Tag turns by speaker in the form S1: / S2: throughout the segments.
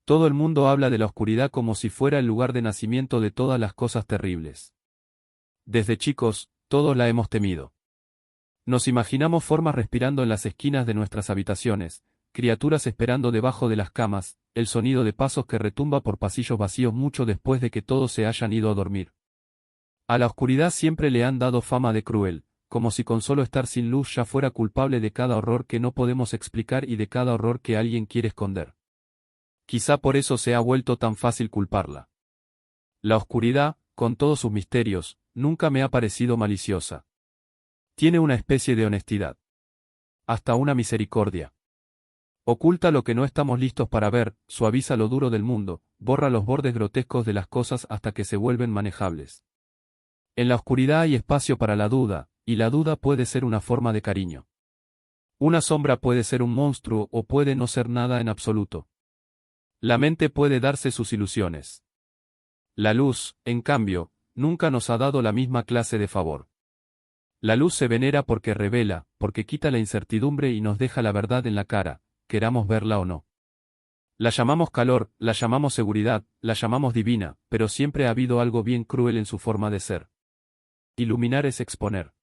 S1: Todo el mundo habla de la oscuridad como si fuera el lugar de nacimiento de todas las cosas terribles. Desde chicos, todos la hemos temido. Nos imaginamos formas respirando en las esquinas de nuestras habitaciones, criaturas esperando debajo de las camas, el sonido de pasos que retumba por pasillos vacíos mucho después de que todos se hayan ido a dormir. A la oscuridad siempre le han dado fama de cruel, como si con solo estar sin luz ya fuera culpable de cada horror que no podemos explicar y de cada horror que alguien quiere esconder. Quizá por eso se ha vuelto tan fácil culparla. La oscuridad, con todos sus misterios, nunca me ha parecido maliciosa. Tiene una especie de honestidad. Hasta una misericordia. Oculta lo que no estamos listos para ver, suaviza lo duro del mundo, borra los bordes grotescos de las cosas hasta que se vuelven manejables. En la oscuridad hay espacio para la duda, y la duda puede ser una forma de cariño. Una sombra puede ser un monstruo o puede no ser nada en absoluto. La mente puede darse sus ilusiones. La luz, en cambio, nunca nos ha dado la misma clase de favor. La luz se venera porque revela, porque quita la incertidumbre y nos deja la verdad en la cara, queramos verla o no. La llamamos calor, la llamamos seguridad, la llamamos divina, pero siempre ha habido algo bien cruel en su forma de ser. Iluminar es exponer.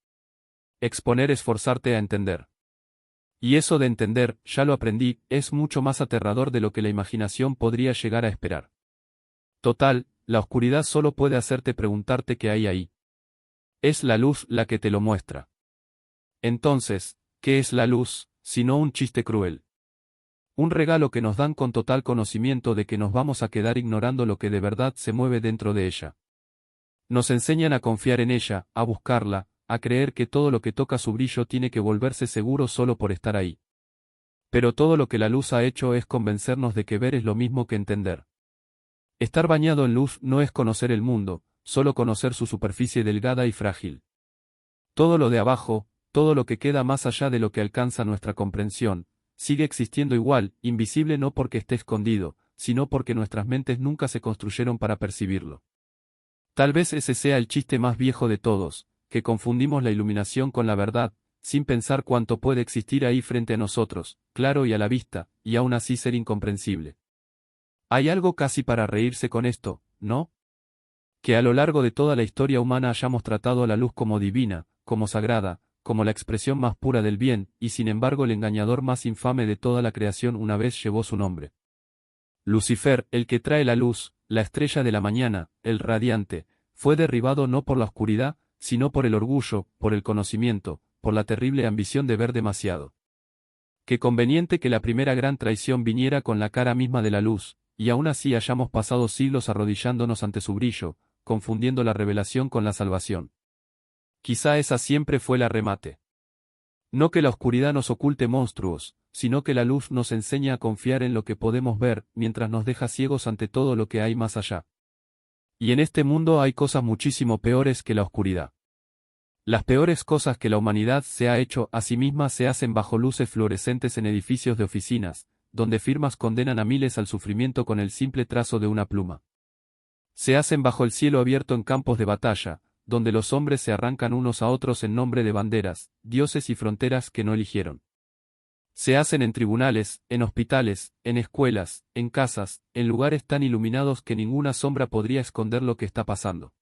S1: Exponer es forzarte a entender. Y eso de entender, ya lo aprendí, es mucho más aterrador de lo que la imaginación podría llegar a esperar. Total, la oscuridad solo puede hacerte preguntarte qué hay ahí. Es la luz la que te lo muestra. Entonces, ¿qué es la luz, sino un chiste cruel? Un regalo que nos dan con total conocimiento de que nos vamos a quedar ignorando lo que de verdad se mueve dentro de ella. Nos enseñan a confiar en ella, a buscarla, a creer que todo lo que toca su brillo tiene que volverse seguro solo por estar ahí. Pero todo lo que la luz ha hecho es convencernos de que ver es lo mismo que entender. Estar bañado en luz no es conocer el mundo, solo conocer su superficie delgada y frágil. Todo lo de abajo, todo lo que queda más allá de lo que alcanza nuestra comprensión, sigue existiendo igual, invisible no porque esté escondido, sino porque nuestras mentes nunca se construyeron para percibirlo. Tal vez ese sea el chiste más viejo de todos, que confundimos la iluminación con la verdad, sin pensar cuánto puede existir ahí frente a nosotros, claro y a la vista, y aún así ser incomprensible. Hay algo casi para reírse con esto, ¿no? Que a lo largo de toda la historia humana hayamos tratado a la luz como divina, como sagrada, como la expresión más pura del bien, y sin embargo el engañador más infame de toda la creación una vez llevó su nombre. Lucifer, el que trae la luz, la estrella de la mañana, el radiante, fue derribado no por la oscuridad, sino por el orgullo, por el conocimiento, por la terrible ambición de ver demasiado. Qué conveniente que la primera gran traición viniera con la cara misma de la luz, y aún así hayamos pasado siglos arrodillándonos ante su brillo, confundiendo la revelación con la salvación. Quizá esa siempre fue la remate. No que la oscuridad nos oculte monstruos, sino que la luz nos enseña a confiar en lo que podemos ver, mientras nos deja ciegos ante todo lo que hay más allá. Y en este mundo hay cosas muchísimo peores que la oscuridad. Las peores cosas que la humanidad se ha hecho a sí misma se hacen bajo luces fluorescentes en edificios de oficinas, donde firmas condenan a miles al sufrimiento con el simple trazo de una pluma. Se hacen bajo el cielo abierto en campos de batalla, donde los hombres se arrancan unos a otros en nombre de banderas, dioses y fronteras que no eligieron. Se hacen en tribunales, en hospitales, en escuelas, en casas, en lugares tan iluminados que ninguna sombra podría esconder lo que está pasando.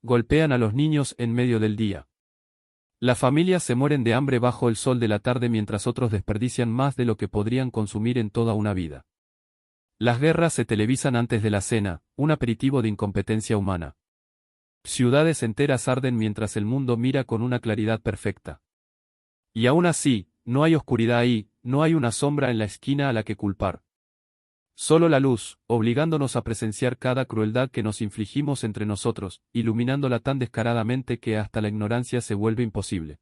S1: Golpean a los niños en medio del día. Las familias se mueren de hambre bajo el sol de la tarde mientras otros desperdician más de lo que podrían consumir en toda una vida. Las guerras se televisan antes de la cena, un aperitivo de incompetencia humana. Ciudades enteras arden mientras el mundo mira con una claridad perfecta. Y aún así, no hay oscuridad ahí, no hay una sombra en la esquina a la que culpar. Solo la luz, obligándonos a presenciar cada crueldad que nos infligimos entre nosotros, iluminándola tan descaradamente que hasta la ignorancia se vuelve imposible.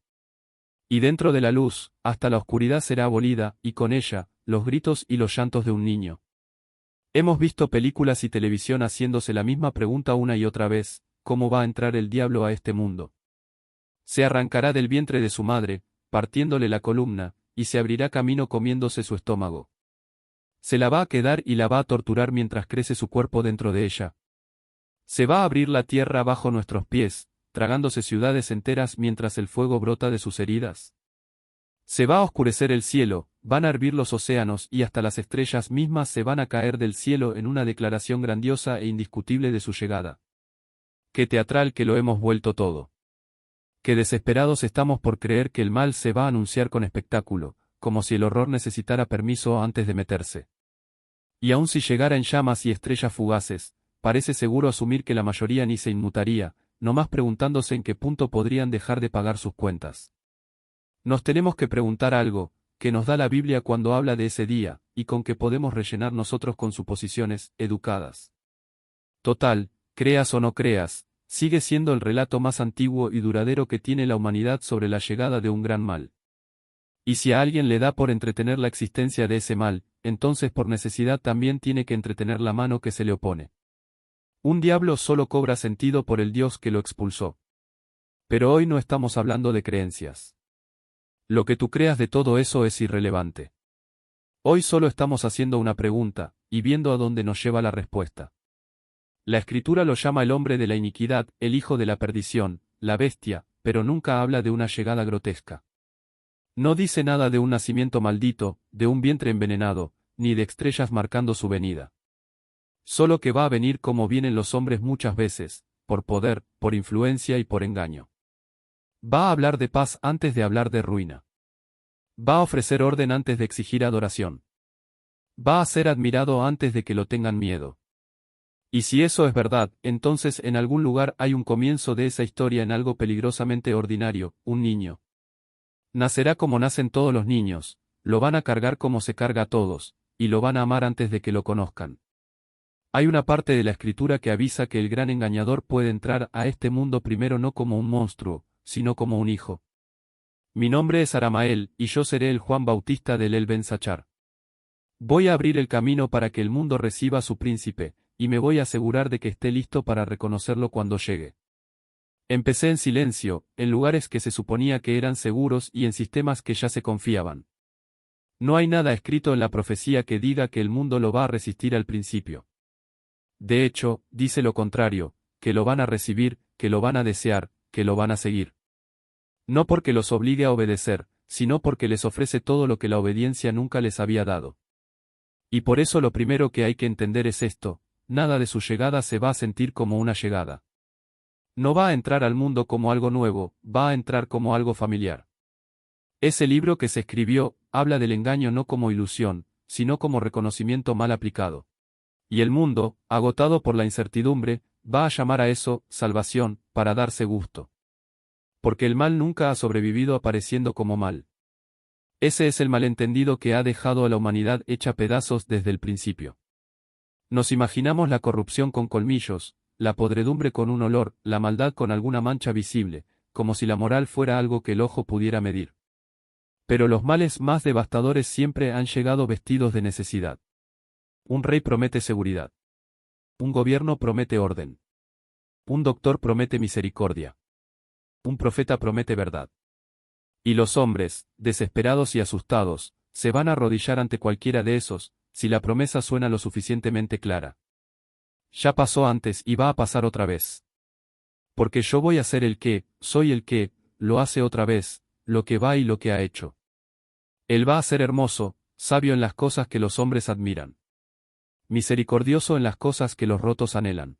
S1: Y dentro de la luz, hasta la oscuridad será abolida, y con ella, los gritos y los llantos de un niño. Hemos visto películas y televisión haciéndose la misma pregunta una y otra vez: ¿cómo va a entrar el diablo a este mundo? Se arrancará del vientre de su madre, partiéndole la columna, y se abrirá camino comiéndose su estómago. Se la va a quedar y la va a torturar mientras crece su cuerpo dentro de ella. Se va a abrir la tierra bajo nuestros pies, tragándose ciudades enteras mientras el fuego brota de sus heridas. Se va a oscurecer el cielo, van a hervir los océanos y hasta las estrellas mismas se van a caer del cielo en una declaración grandiosa e indiscutible de su llegada. Qué teatral que lo hemos vuelto todo. Qué desesperados estamos por creer que el mal se va a anunciar con espectáculo, como si el horror necesitara permiso antes de meterse. Y aun si llegara en llamas y estrellas fugaces, parece seguro asumir que la mayoría ni se inmutaría, nomás preguntándose en qué punto podrían dejar de pagar sus cuentas. Nos tenemos que preguntar algo, que nos da la Biblia cuando habla de ese día, y con que podemos rellenar nosotros con suposiciones educadas. Total, creas o no creas, sigue siendo el relato más antiguo y duradero que tiene la humanidad sobre la llegada de un gran mal. Y si a alguien le da por entretener la existencia de ese mal, entonces por necesidad también tiene que entretener la mano que se le opone. Un diablo solo cobra sentido por el Dios que lo expulsó. Pero hoy no estamos hablando de creencias. Lo que tú creas de todo eso es irrelevante. Hoy solo estamos haciendo una pregunta, y viendo a dónde nos lleva la respuesta. La Escritura lo llama el hombre de la iniquidad, el hijo de la perdición, la bestia, pero nunca habla de una llegada grotesca. No dice nada de un nacimiento maldito, de un vientre envenenado, ni de estrellas marcando su venida. Solo que va a venir como vienen los hombres muchas veces, por poder, por influencia y por engaño. Va a hablar de paz antes de hablar de ruina. Va a ofrecer orden antes de exigir adoración. Va a ser admirado antes de que lo tengan miedo. Y si eso es verdad, entonces en algún lugar hay un comienzo de esa historia en algo peligrosamente ordinario, un niño. Nacerá como nacen todos los niños, lo van a cargar como se carga a todos, y lo van a amar antes de que lo conozcan. Hay una parte de la Escritura que avisa que el gran engañador puede entrar a este mundo primero no como un monstruo, sino como un hijo. Mi nombre es Aramael, y yo seré el Juan Bautista del El Ben Sachar. Voy a abrir el camino para que el mundo reciba a su príncipe, y me voy a asegurar de que esté listo para reconocerlo cuando llegue. Empecé en silencio, en lugares que se suponía que eran seguros y en sistemas que ya se confiaban. No hay nada escrito en la profecía que diga que el mundo lo va a resistir al principio. De hecho, dice lo contrario, que lo van a recibir, que lo van a desear, que lo van a seguir. No porque los obligue a obedecer, sino porque les ofrece todo lo que la obediencia nunca les había dado. Y por eso lo primero que hay que entender es esto, nada de su llegada se va a sentir como una llegada. No va a entrar al mundo como algo nuevo, va a entrar como algo familiar. Ese libro que se escribió, habla del engaño no como ilusión, sino como reconocimiento mal aplicado. Y el mundo, agotado por la incertidumbre, va a llamar a eso, salvación, para darse gusto. Porque el mal nunca ha sobrevivido apareciendo como mal. Ese es el malentendido que ha dejado a la humanidad hecha pedazos desde el principio. Nos imaginamos la corrupción con colmillos, la podredumbre con un olor, la maldad con alguna mancha visible, como si la moral fuera algo que el ojo pudiera medir. Pero los males más devastadores siempre han llegado vestidos de necesidad. Un rey promete seguridad. Un gobierno promete orden. Un doctor promete misericordia. Un profeta promete verdad. Y los hombres, desesperados y asustados, se van a arrodillar ante cualquiera de esos, si la promesa suena lo suficientemente clara. Ya pasó antes y va a pasar otra vez. Porque yo voy a ser el que, soy el que, lo hace otra vez, lo que va y lo que ha hecho. Él va a ser hermoso, sabio en las cosas que los hombres admiran. Misericordioso en las cosas que los rotos anhelan.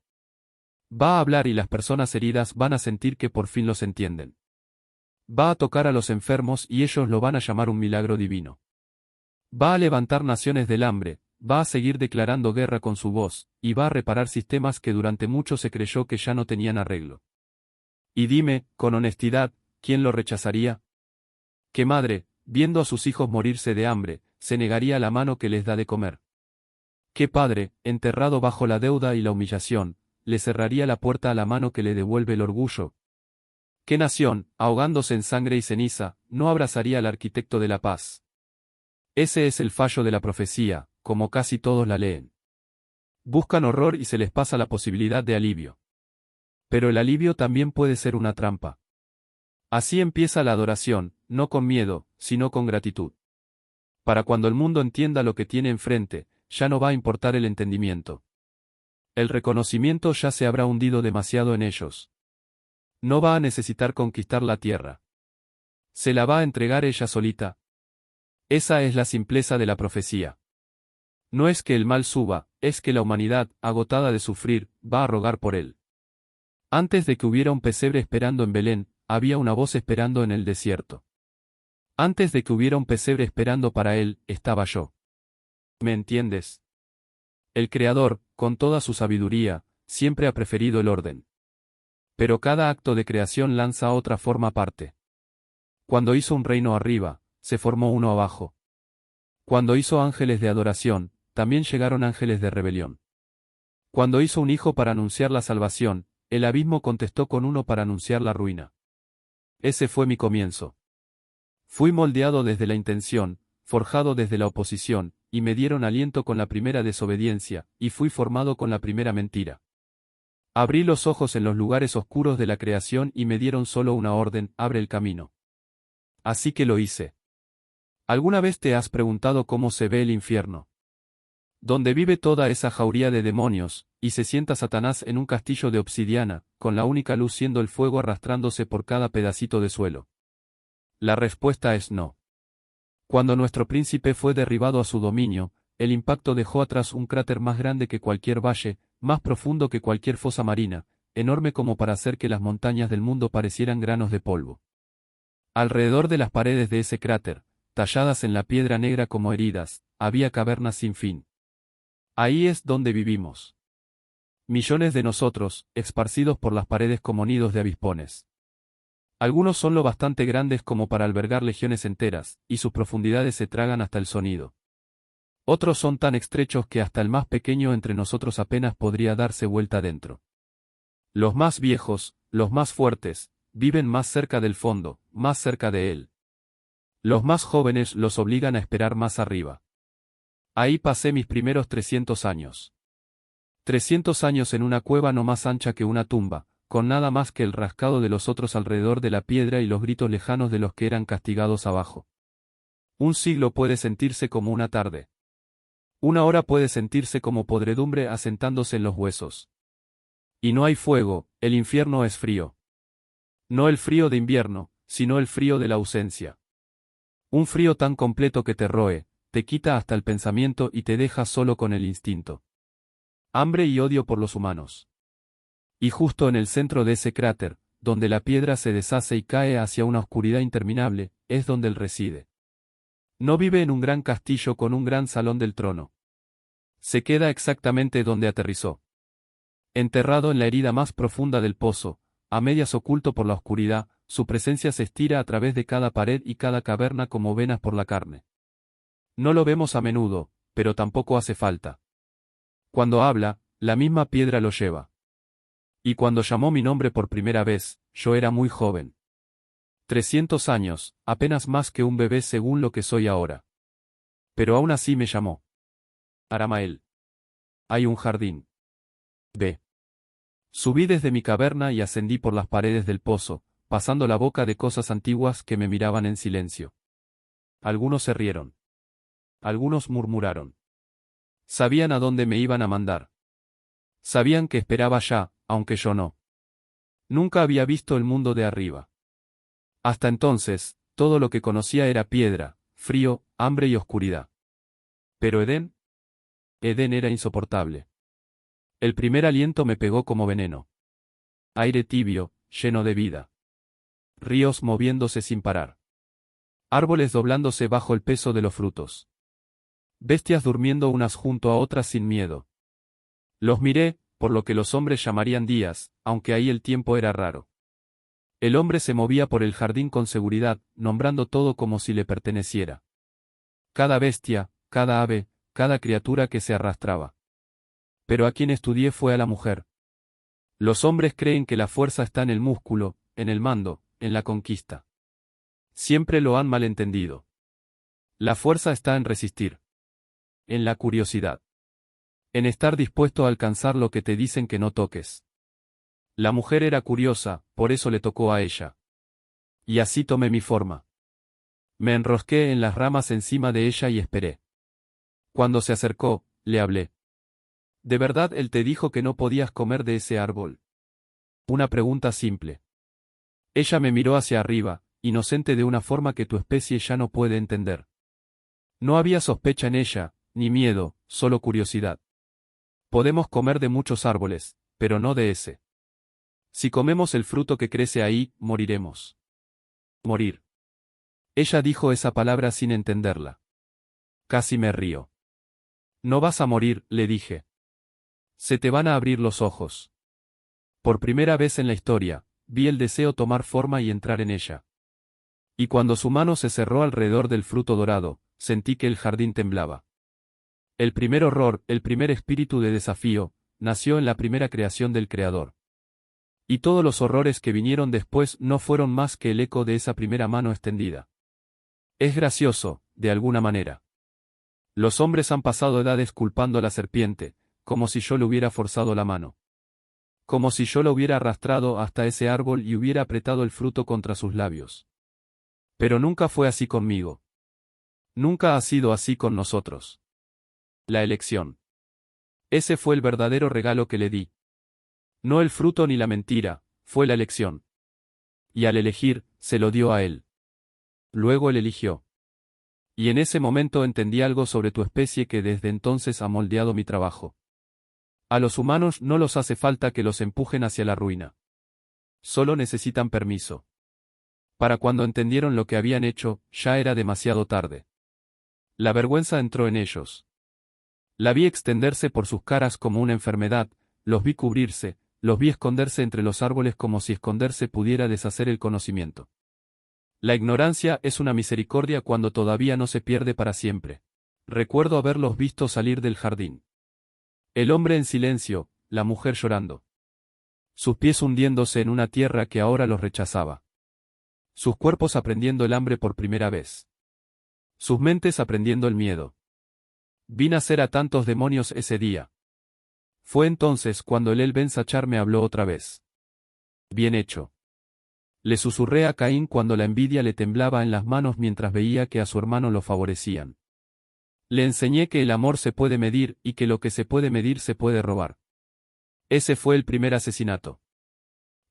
S1: Va a hablar y las personas heridas van a sentir que por fin los entienden. Va a tocar a los enfermos y ellos lo van a llamar un milagro divino. Va a levantar naciones del hambre, va a seguir declarando guerra con su voz, y va a reparar sistemas que durante mucho se creyó que ya no tenían arreglo. Y dime, con honestidad, ¿quién lo rechazaría? ¿Qué madre, viendo a sus hijos morirse de hambre, se negaría a la mano que les da de comer? ¿Qué padre, enterrado bajo la deuda y la humillación, le cerraría la puerta a la mano que le devuelve el orgullo? ¿Qué nación, ahogándose en sangre y ceniza, no abrazaría al arquitecto de la paz? Ese es el fallo de la profecía, como casi todos la leen. Buscan horror y se les pasa la posibilidad de alivio. Pero el alivio también puede ser una trampa. Así empieza la adoración, no con miedo, sino con gratitud. Para cuando el mundo entienda lo que tiene enfrente, ya no va a importar el entendimiento. El reconocimiento ya se habrá hundido demasiado en ellos. No va a necesitar conquistar la tierra. Se la va a entregar ella solita, Esa es la simpleza de la profecía. No es que el mal suba, es que la humanidad, agotada de sufrir, va a rogar por él. Antes de que hubiera un pesebre esperando en Belén, había una voz esperando en el desierto. Antes de que hubiera un pesebre esperando para él, estaba yo. ¿Me entiendes? El Creador, con toda su sabiduría, siempre ha preferido el orden. Pero cada acto de creación lanza otra forma aparte. Cuando hizo un reino arriba, se formó uno abajo. Cuando hizo ángeles de adoración, también llegaron ángeles de rebelión. Cuando hizo un hijo para anunciar la salvación, el abismo contestó con uno para anunciar la ruina. Ese fue mi comienzo. Fui moldeado desde la intención, forjado desde la oposición, y me dieron aliento con la primera desobediencia, y fui formado con la primera mentira. Abrí los ojos en los lugares oscuros de la creación y me dieron solo una orden: abre el camino. Así que lo hice. ¿Alguna vez te has preguntado cómo se ve el infierno? Donde vive toda esa jauría de demonios, y se sienta Satanás en un castillo de obsidiana, con la única luz siendo el fuego arrastrándose por cada pedacito de suelo. La respuesta es no. Cuando nuestro príncipe fue derribado a su dominio, el impacto dejó atrás un cráter más grande que cualquier valle, más profundo que cualquier fosa marina, enorme como para hacer que las montañas del mundo parecieran granos de polvo. Alrededor de las paredes de ese cráter, talladas en la piedra negra como heridas, había cavernas sin fin. Ahí es donde vivimos. Millones de nosotros, esparcidos por las paredes como nidos de avispones. Algunos son lo bastante grandes como para albergar legiones enteras, y sus profundidades se tragan hasta el sonido. Otros son tan estrechos que hasta el más pequeño entre nosotros apenas podría darse vuelta dentro. Los más viejos, los más fuertes, viven más cerca del fondo, más cerca de él. Los más jóvenes los obligan a esperar más arriba. Ahí pasé mis primeros 300 años. 300 años en una cueva no más ancha que una tumba, con nada más que el rascado de los otros alrededor de la piedra y los gritos lejanos de los que eran castigados abajo. Un siglo puede sentirse como una tarde. Una hora puede sentirse como podredumbre asentándose en los huesos. Y no hay fuego, el infierno es frío. No el frío de invierno, sino el frío de la ausencia. Un frío tan completo que te roe, te quita hasta el pensamiento y te deja solo con el instinto. Hambre y odio por los humanos. Y justo en el centro de ese cráter, donde la piedra se deshace y cae hacia una oscuridad interminable, es donde él reside. No vive en un gran castillo con un gran salón del trono. Se queda exactamente donde aterrizó. Enterrado en la herida más profunda del pozo, a medias oculto por la oscuridad, su presencia se estira a través de cada pared y cada caverna como venas por la carne. No lo vemos a menudo, pero tampoco hace falta. Cuando habla, la misma piedra lo lleva. Y cuando llamó mi nombre por primera vez, yo era muy joven. 300 años, apenas más que un bebé según lo que soy ahora. Pero aún así me llamó. Aramael. Hay un jardín. Ve. Subí desde mi caverna y ascendí por las paredes del pozo, pasando la boca de cosas antiguas que me miraban en silencio. Algunos se rieron. Algunos murmuraron. Sabían a dónde me iban a mandar. Sabían que esperaba ya, aunque yo no. Nunca había visto el mundo de arriba. Hasta entonces, todo lo que conocía era piedra, frío, hambre y oscuridad. Pero Edén. Edén era insoportable. El primer aliento me pegó como veneno. Aire tibio, lleno de vida. Ríos moviéndose sin parar. Árboles doblándose bajo el peso de los frutos. Bestias durmiendo unas junto a otras sin miedo. Los miré, por lo que los hombres llamarían días, aunque ahí el tiempo era raro. El hombre se movía por el jardín con seguridad, nombrando todo como si le perteneciera. Cada bestia, cada ave, cada criatura que se arrastraba. Pero a quien estudié fue a la mujer. Los hombres creen que la fuerza está en el músculo, en el mando, en la conquista. Siempre lo han malentendido. La fuerza está en resistir. En la curiosidad. En estar dispuesto a alcanzar lo que te dicen que no toques. La mujer era curiosa, por eso le tocó a ella. Y así tomé mi forma. Me enrosqué en las ramas encima de ella y esperé. Cuando se acercó, le hablé. ¿De verdad él te dijo que no podías comer de ese árbol? Una pregunta simple. Ella me miró hacia arriba, inocente de una forma que tu especie ya no puede entender. No había sospecha en ella, ni miedo, solo curiosidad. Podemos comer de muchos árboles, pero no de ese. Si comemos el fruto que crece ahí, moriremos. Morir. Ella dijo esa palabra sin entenderla. Casi me río. No vas a morir, le dije. Se te van a abrir los ojos. Por primera vez en la historia, vi el deseo tomar forma y entrar en ella. Y cuando su mano se cerró alrededor del fruto dorado, sentí que el jardín temblaba. El primer horror, el primer espíritu de desafío, nació en la primera creación del Creador. Y todos los horrores que vinieron después no fueron más que el eco de esa primera mano extendida. Es gracioso, de alguna manera. Los hombres han pasado edades culpando a la serpiente, como si yo le hubiera forzado la mano. Como si yo lo hubiera arrastrado hasta ese árbol y hubiera apretado el fruto contra sus labios. Pero nunca fue así conmigo. Nunca ha sido así con nosotros. La elección. Ese fue el verdadero regalo que le di. No el fruto ni la mentira, fue la elección. Y al elegir, se lo dio a él. Luego él eligió. Y en ese momento entendí algo sobre tu especie que desde entonces ha moldeado mi trabajo. A los humanos no los hace falta que los empujen hacia la ruina. Solo necesitan permiso. Para cuando entendieron lo que habían hecho, ya era demasiado tarde. La vergüenza entró en ellos. La vi extenderse por sus caras como una enfermedad, los vi cubrirse, los vi esconderse entre los árboles como si esconderse pudiera deshacer el conocimiento. La ignorancia es una misericordia cuando todavía no se pierde para siempre. Recuerdo haberlos visto salir del jardín. El hombre en silencio, la mujer llorando. Sus pies hundiéndose en una tierra que ahora los rechazaba. Sus cuerpos aprendiendo el hambre por primera vez. Sus mentes aprendiendo el miedo. Vi nacer a tantos demonios ese día. Fue entonces cuando el Ben Sachar me habló otra vez. Bien hecho. Le susurré a Caín cuando la envidia le temblaba en las manos mientras veía que a su hermano lo favorecían. Le enseñé que el amor se puede medir y que lo que se puede medir se puede robar. Ese fue el primer asesinato.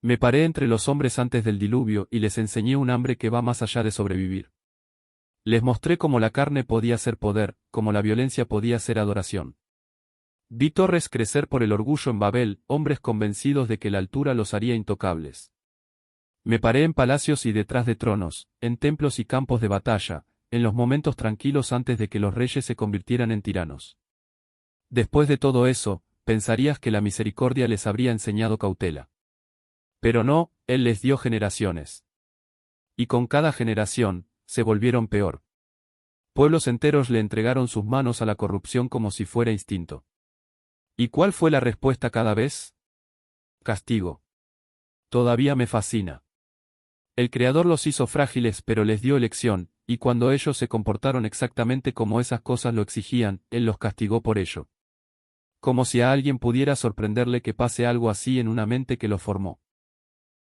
S1: Me paré entre los hombres antes del diluvio y les enseñé un hambre que va más allá de sobrevivir. Les mostré cómo la carne podía ser poder, cómo la violencia podía ser adoración. Vi torres crecer por el orgullo en Babel, hombres convencidos de que la altura los haría intocables. Me paré en palacios y detrás de tronos, en templos y campos de batalla, en los momentos tranquilos antes de que los reyes se convirtieran en tiranos. Después de todo eso, pensarías que la misericordia les habría enseñado cautela. Pero no, él les dio generaciones. Y con cada generación, se volvieron peor. Pueblos enteros le entregaron sus manos a la corrupción como si fuera instinto. ¿Y cuál fue la respuesta cada vez? Castigo. Todavía me fascina. El Creador los hizo frágiles pero les dio elección, y cuando ellos se comportaron exactamente como esas cosas lo exigían, Él los castigó por ello. Como si a alguien pudiera sorprenderle que pase algo así en una mente que lo formó.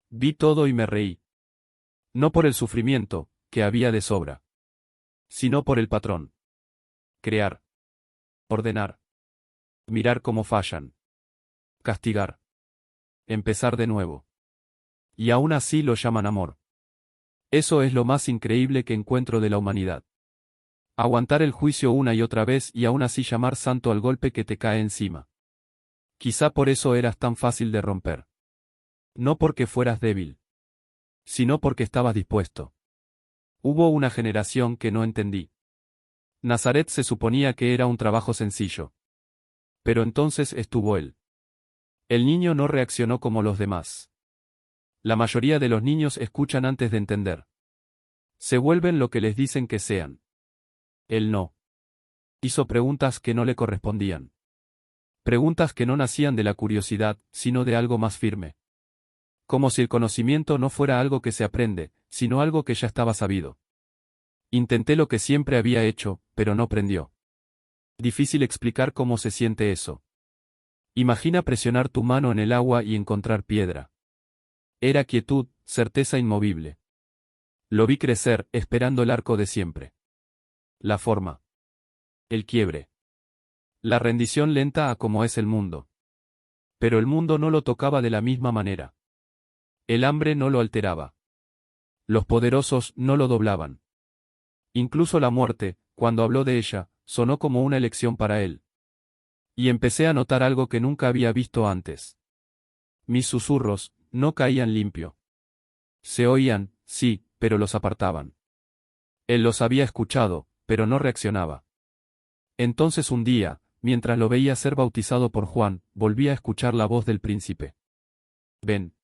S1: Vi todo y me reí. No por el sufrimiento, que había de sobra. Sino por el patrón. Crear. Ordenar. Mirar cómo fallan. Castigar. Empezar de nuevo. Y aún así lo llaman amor. Eso es lo más increíble que encuentro de la humanidad. Aguantar el juicio una y otra vez y aún así llamar santo al golpe que te cae encima. Quizá por eso eras tan fácil de romper. No porque fueras débil. Sino porque estabas dispuesto. Hubo una generación que no entendí. Nazaret se suponía que era un trabajo sencillo. Pero entonces estuvo él. El niño no reaccionó como los demás. La mayoría de los niños escuchan antes de entender. Se vuelven lo que les dicen que sean. Él no. Hizo preguntas que no le correspondían. Preguntas que no nacían de la curiosidad, sino de algo más firme. Como si el conocimiento no fuera algo que se aprende, sino algo que ya estaba sabido. Intenté lo que siempre había hecho, pero no prendió. Difícil explicar cómo se siente eso. Imagina presionar tu mano en el agua y encontrar piedra. Era quietud, certeza inmovible. Lo vi crecer, esperando el arco de siempre. La forma. El quiebre. La rendición lenta a como es el mundo. Pero el mundo no lo tocaba de la misma manera. El hambre no lo alteraba. Los poderosos no lo doblaban. Incluso la muerte, cuando habló de ella, sonó como una elección para él. Y empecé a notar algo que nunca había visto antes. Mis susurros no caían limpio. Se oían, sí, pero los apartaban. Él los había escuchado, pero no reaccionaba. Entonces un día, mientras lo veía ser bautizado por Juan, volví a escuchar la voz del príncipe. Ven.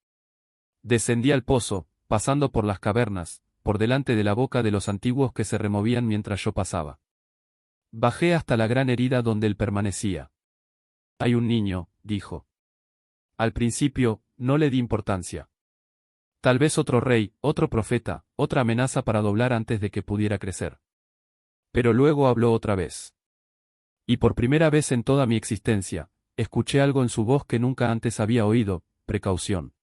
S1: Descendí al pozo, pasando por las cavernas, por delante de la boca de los antiguos que se removían mientras yo pasaba. Bajé hasta la gran herida donde él permanecía. Hay un niño, dijo. Al principio, no le di importancia. Tal vez otro rey, otro profeta, otra amenaza para doblar antes de que pudiera crecer. Pero luego habló otra vez. Y por primera vez en toda mi existencia, escuché algo en su voz que nunca antes había oído: precaución.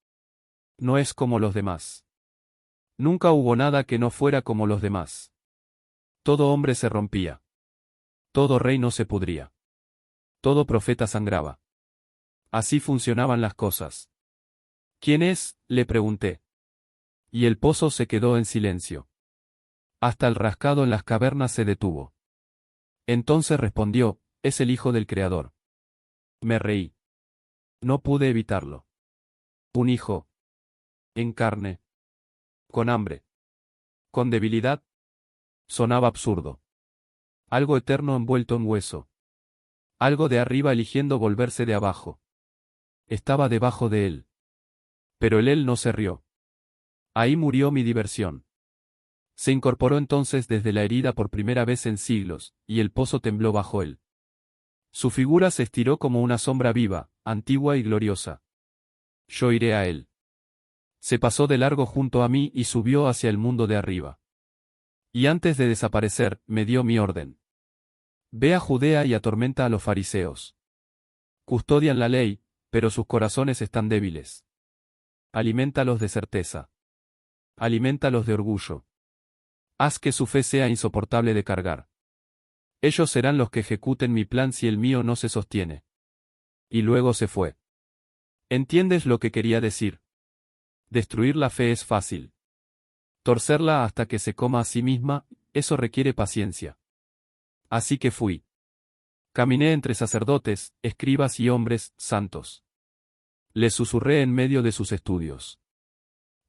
S1: No es como los demás. Nunca hubo nada que no fuera como los demás. Todo hombre se rompía. Todo reino se pudría. Todo profeta sangraba. Así funcionaban las cosas. ¿Quién es?, le pregunté. Y el pozo se quedó en silencio. Hasta el rascado en las cavernas se detuvo. Entonces respondió: es el Hijo del Creador. Me reí. No pude evitarlo. Un hijo. En carne. Con hambre. Con debilidad. Sonaba absurdo. Algo eterno envuelto en hueso. Algo de arriba eligiendo volverse de abajo. Estaba debajo de él. Pero él no se rió. Ahí murió mi diversión. Se incorporó entonces desde la herida por primera vez en siglos, y el pozo tembló bajo él. Su figura se estiró como una sombra viva, antigua y gloriosa. Yo iré a él. Se pasó de largo junto a mí y subió hacia el mundo de arriba. Y antes de desaparecer, me dio mi orden. Ve a Judea y atormenta a los fariseos. Custodian la ley, pero sus corazones están débiles. Aliméntalos de certeza. Aliméntalos de orgullo. Haz que su fe sea insoportable de cargar. Ellos serán los que ejecuten mi plan si el mío no se sostiene. Y luego se fue. ¿Entiendes lo que quería decir? Destruir la fe es fácil. Torcerla hasta que se coma a sí misma, eso requiere paciencia. Así que fui. Caminé entre sacerdotes, escribas y hombres santos. Les susurré en medio de sus estudios.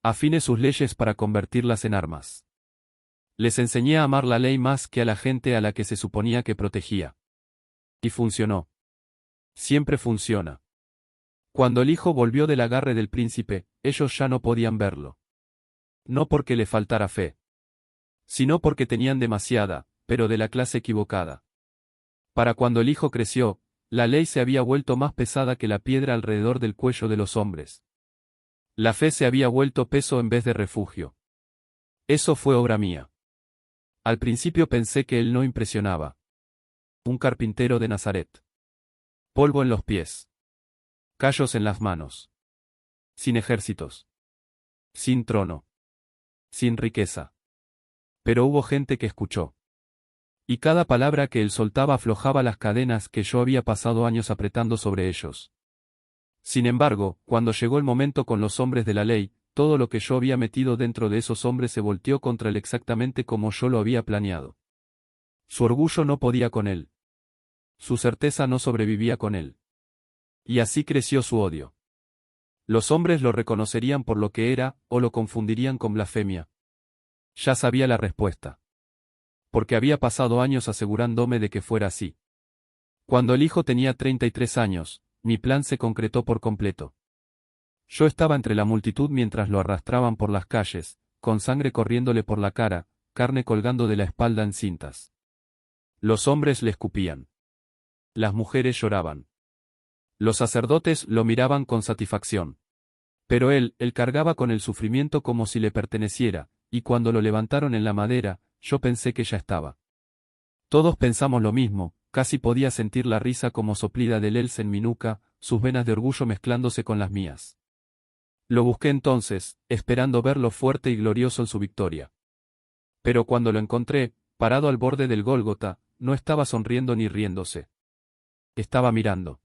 S1: Afiné sus leyes para convertirlas en armas. Les enseñé a amar la ley más que a la gente a la que se suponía que protegía. Y funcionó. Siempre funciona. Cuando el hijo volvió del agarre del príncipe, ellos ya no podían verlo. No porque le faltara fe, sino porque tenían demasiada, pero de la clase equivocada. Para cuando el hijo creció, la ley se había vuelto más pesada que la piedra alrededor del cuello de los hombres. La fe se había vuelto peso en vez de refugio. Eso fue obra mía. Al principio pensé que él no impresionaba. Un carpintero de Nazaret. Polvo en los pies. Callos en las manos. Sin ejércitos. Sin trono. Sin riqueza. Pero hubo gente que escuchó. Y cada palabra que él soltaba aflojaba las cadenas que yo había pasado años apretando sobre ellos. Sin embargo, cuando llegó el momento con los hombres de la ley, todo lo que yo había metido dentro de esos hombres se volteó contra él exactamente como yo lo había planeado. Su orgullo no podía con él. Su certeza no sobrevivía con él. Y así creció su odio. Los hombres lo reconocerían por lo que era, o lo confundirían con blasfemia. Ya sabía la respuesta. Porque había pasado años asegurándome de que fuera así. Cuando el hijo tenía 33 años, mi plan se concretó por completo. Yo estaba entre la multitud mientras lo arrastraban por las calles, con sangre corriéndole por la cara, carne colgando de la espalda en cintas. Los hombres le escupían. Las mujeres lloraban. Los sacerdotes lo miraban con satisfacción. Pero él cargaba con el sufrimiento como si le perteneciera, y cuando lo levantaron en la madera, yo pensé que ya estaba. Todos pensamos lo mismo, casi podía sentir la risa como soplida de Lels en mi nuca, sus venas de orgullo mezclándose con las mías. Lo busqué entonces, esperando verlo fuerte y glorioso en su victoria. Pero cuando lo encontré, parado al borde del Gólgota, no estaba sonriendo ni riéndose. Estaba mirando.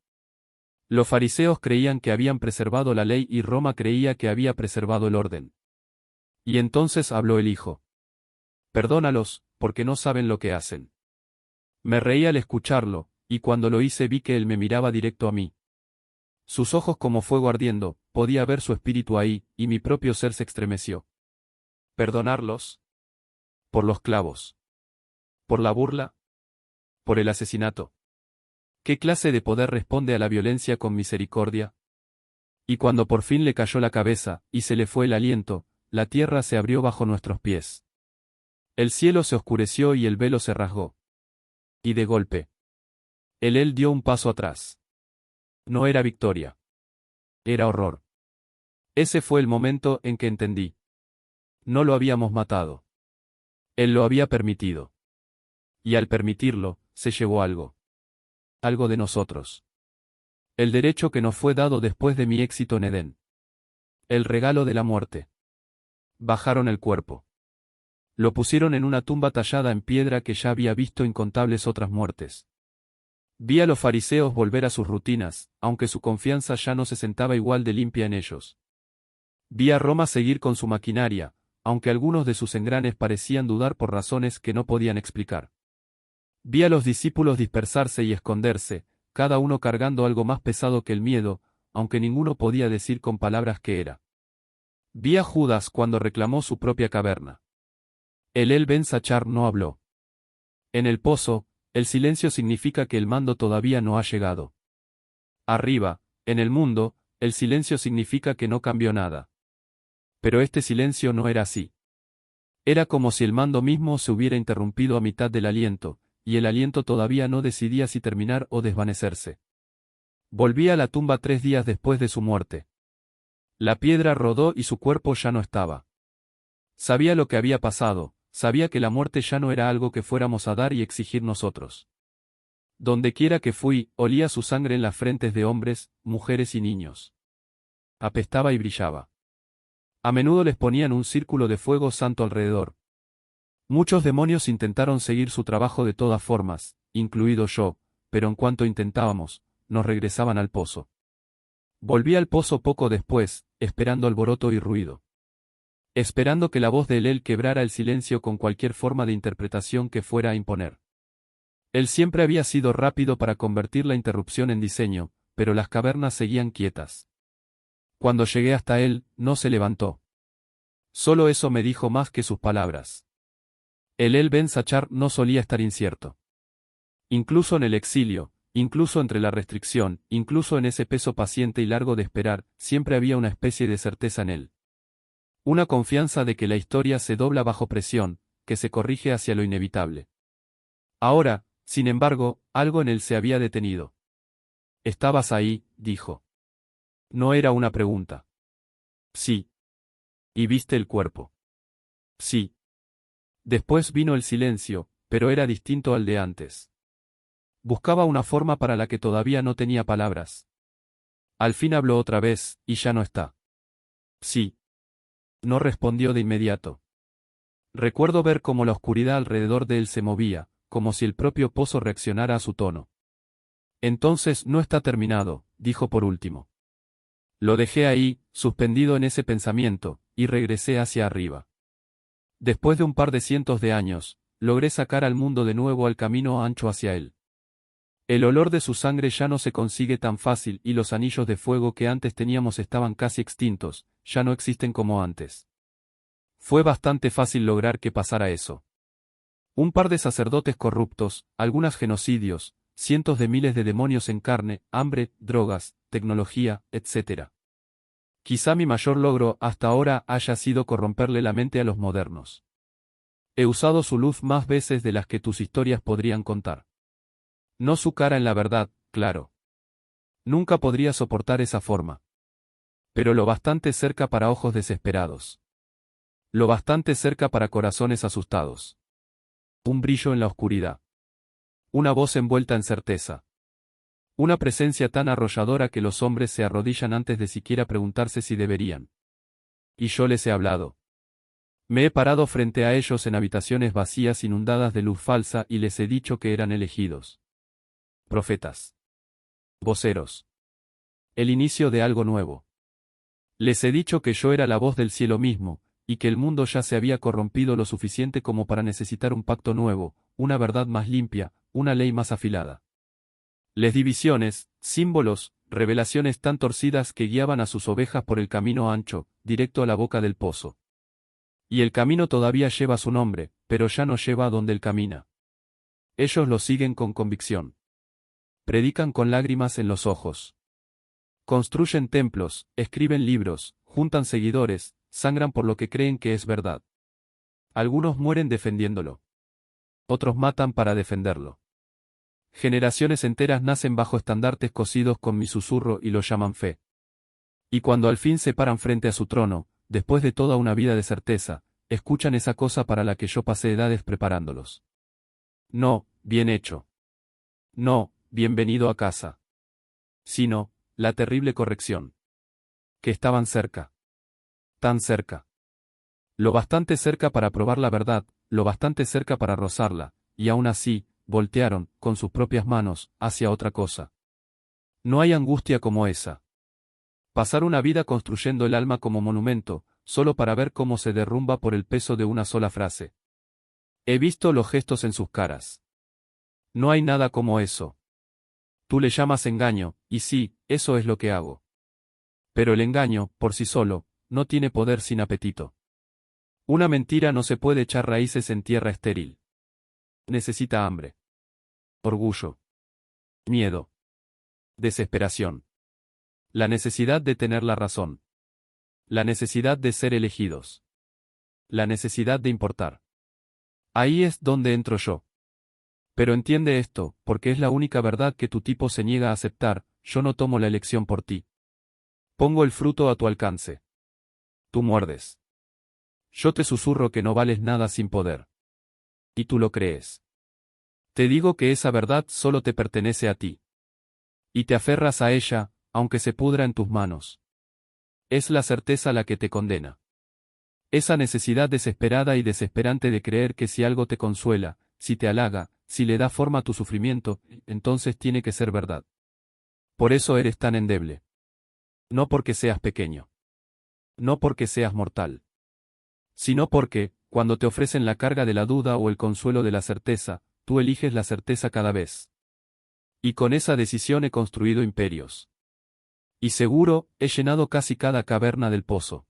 S1: Los fariseos creían que habían preservado la ley y Roma creía que había preservado el orden. Y entonces habló el hijo. Perdónalos, porque no saben lo que hacen. Me reí al escucharlo, y cuando lo hice vi que él me miraba directo a mí. Sus ojos como fuego ardiendo, podía ver su espíritu ahí, y mi propio ser se estremeció. ¿Perdonarlos? ¿Por los clavos? ¿Por la burla? ¿Por el asesinato? ¿Qué clase de poder responde a la violencia con misericordia? Y cuando por fin le cayó la cabeza, y se le fue el aliento, la tierra se abrió bajo nuestros pies. El cielo se oscureció y el velo se rasgó. Y de golpe, él dio un paso atrás. No era victoria. Era horror. Ese fue el momento en que entendí. No lo habíamos matado. Él lo había permitido. Y al permitirlo, se llevó algo. Algo de nosotros. El derecho que nos fue dado después de mi éxito en Edén. El regalo de la muerte. Bajaron el cuerpo. Lo pusieron en una tumba tallada en piedra que ya había visto incontables otras muertes. Vi a los fariseos volver a sus rutinas, aunque su confianza ya no se sentaba igual de limpia en ellos. Vi a Roma seguir con su maquinaria, aunque algunos de sus engranes parecían dudar por razones que no podían explicar. Vi a los discípulos dispersarse y esconderse, cada uno cargando algo más pesado que el miedo, aunque ninguno podía decir con palabras qué era. Vi a Judas cuando reclamó su propia caverna. El Ben Sachar no habló. En el pozo, el silencio significa que el mando todavía no ha llegado. Arriba, en el mundo, el silencio significa que no cambió nada. Pero este silencio no era así. Era como si el mando mismo se hubiera interrumpido a mitad del aliento, y el aliento todavía no decidía si terminar o desvanecerse. Volví a la tumba 3 días después de su muerte. La piedra rodó y su cuerpo ya no estaba. Sabía lo que había pasado, sabía que la muerte ya no era algo que fuéramos a dar y exigir nosotros. Dondequiera que fui, olía su sangre en las frentes de hombres, mujeres y niños. Apestaba y brillaba. A menudo les ponían un círculo de fuego santo alrededor. Muchos demonios intentaron seguir su trabajo de todas formas, incluido yo, pero en cuanto intentábamos, nos regresaban al pozo. Volví al pozo poco después, esperando alboroto y ruido. Esperando que la voz de él quebrara el silencio con cualquier forma de interpretación que fuera a imponer. Él siempre había sido rápido para convertir la interrupción en diseño, pero las cavernas seguían quietas. Cuando llegué hasta él, no se levantó. Solo eso me dijo más que sus palabras. El Ben Sachar no solía estar incierto. Incluso en el exilio, incluso entre la restricción, incluso en ese peso paciente y largo de esperar, siempre había una especie de certeza en él. Una confianza de que la historia se dobla bajo presión, que se corrige hacia lo inevitable. Ahora, sin embargo, algo en él se había detenido. «Estabas ahí», dijo. No era una pregunta. Sí. ¿Y viste el cuerpo? Sí. Después vino el silencio, pero era distinto al de antes. Buscaba una forma para la que todavía no tenía palabras. Al fin habló otra vez, y ya no está. Sí. No respondió de inmediato. Recuerdo ver cómo la oscuridad alrededor de él se movía, como si el propio pozo reaccionara a su tono. Entonces no está terminado, dijo por último. Lo dejé ahí, suspendido en ese pensamiento, y regresé hacia arriba. Después de un par de cientos de años, logré sacar al mundo de nuevo al camino ancho hacia él. El olor de su sangre ya no se consigue tan fácil y los anillos de fuego que antes teníamos estaban casi extintos, ya no existen como antes. Fue bastante fácil lograr que pasara eso. Un par de sacerdotes corruptos, algunos genocidios, cientos de miles de demonios en carne, hambre, drogas, tecnología, etc. Quizá mi mayor logro hasta ahora haya sido corromperle la mente a los modernos. He usado su luz más veces de las que tus historias podrían contar. No su cara en la verdad, claro. Nunca podría soportar esa forma. Pero lo bastante cerca para ojos desesperados. Lo bastante cerca para corazones asustados. Un brillo en la oscuridad. Una voz envuelta en certeza. Una presencia tan arrolladora que los hombres se arrodillan antes de siquiera preguntarse si deberían. Y yo les he hablado. Me he parado frente a ellos en habitaciones vacías inundadas de luz falsa y les he dicho que eran elegidos. Profetas. Voceros. El inicio de algo nuevo. Les he dicho que yo era la voz del cielo mismo, y que el mundo ya se había corrompido lo suficiente como para necesitar un pacto nuevo, una verdad más limpia, una ley más afilada. Les di visiones, símbolos, revelaciones tan torcidas que guiaban a sus ovejas por el camino ancho, directo a la boca del pozo. Y el camino todavía lleva su nombre, pero ya no lleva a donde él camina. Ellos lo siguen con convicción. Predican con lágrimas en los ojos. Construyen templos, escriben libros, juntan seguidores, sangran por lo que creen que es verdad. Algunos mueren defendiéndolo. Otros matan para defenderlo. Generaciones enteras nacen bajo estandartes cosidos con mi susurro y lo llaman fe. Y cuando al fin se paran frente a su trono, después de toda una vida de certeza, escuchan esa cosa para la que yo pasé edades preparándolos. No, bien hecho. No, bienvenido a casa. Sino, la terrible corrección. Que estaban cerca. Tan cerca. Lo bastante cerca para probar la verdad, lo bastante cerca para rozarla, y aún así, voltearon, con sus propias manos, hacia otra cosa. No hay angustia como esa. Pasar una vida construyendo el alma como monumento, solo para ver cómo se derrumba por el peso de una sola frase. He visto los gestos en sus caras. No hay nada como eso. Tú le llamas engaño, y sí, eso es lo que hago. Pero el engaño, por sí solo, no tiene poder sin apetito. Una mentira no se puede echar raíces en tierra estéril. Necesita hambre. Orgullo. Miedo. Desesperación. La necesidad de tener la razón. La necesidad de ser elegidos. La necesidad de importar. Ahí es donde entro yo. Pero entiende esto, porque es la única verdad que tu tipo se niega a aceptar, yo no tomo la elección por ti. Pongo el fruto a tu alcance. Tú muerdes. Yo te susurro que no vales nada sin poder. Y tú lo crees. Te digo que esa verdad solo te pertenece a ti. Y te aferras a ella, aunque se pudra en tus manos. Es la certeza la que te condena. Esa necesidad desesperada y desesperante de creer que si algo te consuela, si te halaga, si le da forma a tu sufrimiento, entonces tiene que ser verdad. Por eso eres tan endeble. No porque seas pequeño. No porque seas mortal. Sino porque, cuando te ofrecen la carga de la duda o el consuelo de la certeza, tú eliges la certeza cada vez. Y con esa decisión he construido imperios. Y seguro, he llenado casi cada caverna del pozo.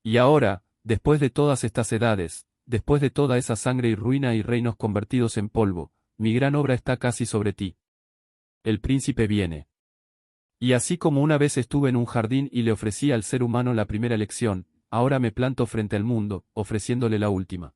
S1: Y ahora, después de todas estas edades, después de toda esa sangre y ruina y reinos convertidos en polvo, mi gran obra está casi sobre ti. El príncipe viene. Y así como una vez estuve en un jardín y le ofrecí al ser humano la primera lección, ahora me planto frente al mundo, ofreciéndole la última.